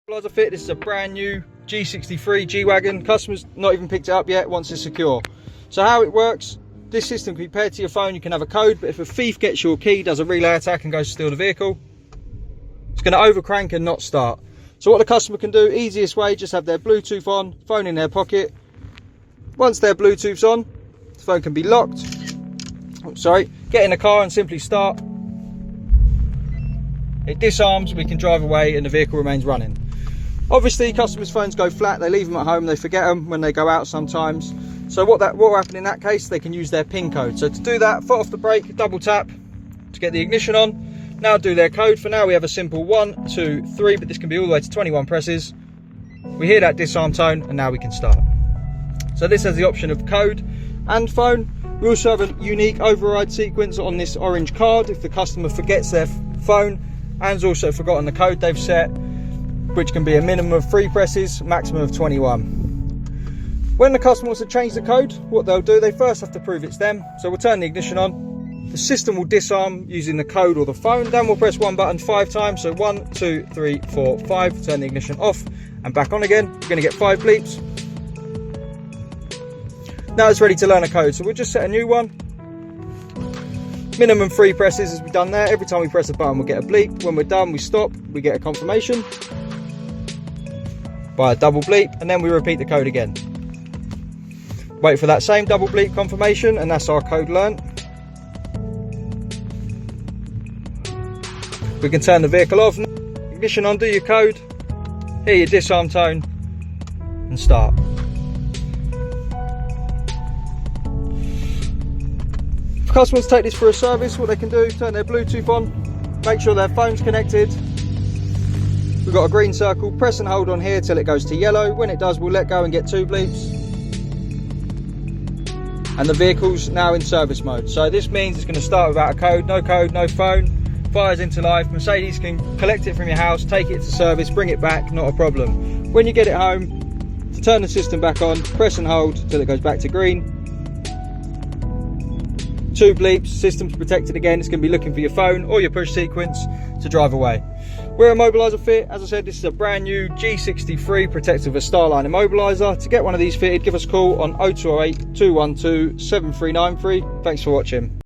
Immobiliser fit. This is a brand new G63 G-Wagon. Customer's not even picked it up yet once it's secure. So how it works, this system can be paired to your phone. You can have a code, but if a thief gets your key, does a relay attack and goes to steal the vehicle, it's going to overcrank and not start. So what the customer can do, easiest way, just have their Bluetooth on, phone in their pocket. Once their Bluetooth's on, the phone can be locked. Get in the car and simply start. It disarms, we can drive away and the vehicle remains running. Obviously customers' phones go flat, they leave them at home, they forget them when they go out sometimes. So what will happen in that case, they can use their PIN code. So to do that, foot off the brake, double tap to get the ignition on. Now do their code. For now we have a simple 1, 2, 3, but this can be all the way to 21 presses. We hear that disarm tone and now we can start. So this has the option of code and phone. We also have a unique override sequence on this orange card if the customer forgets their phone and has also forgotten the code they've set, which can be a minimum of 3 presses, maximum of 21. When the customer wants to change the code, what they'll do, they first have to prove it's them. So we'll turn the ignition on. The system will disarm using the code or the phone. Then we'll press one button 5 times. So 1, 2, 3, 4, 5. Turn the ignition off and back on again. You're going to get 5 bleeps. Now it's ready to learn a code. So we'll just set a new one. Minimum 3 presses as we've done there. Every time we press a button, we'll get a bleep. When we're done, we stop. We get a confirmation by a double bleep, and then we repeat the code again. Wait for that same double bleep confirmation, and that's our code learnt. We can turn the vehicle off, ignition on, do your code, hear your disarm tone, and start. If customers take this for a service, what they can do, turn their Bluetooth on, make sure their phone's connected. We've got a green circle, press and hold on here till it goes to yellow. When it does, we'll let go and get 2 bleeps. And the vehicle's now in service mode. So this means it's going to start without a code, no phone, fires into life. Mercedes can collect it from your house, take it to service, bring it back, not a problem. When you get it home, to turn the system back on, press and hold till it goes back to green. 2 bleeps, system's protected again. It's going to be looking for your phone or your push sequence to drive away. We're Immobiliser Fit. As I said, this is a brand new G63 protected with a Starline Immobiliser. To get one of these fitted, give us a call on 0208 212 7393. Thanks for watching.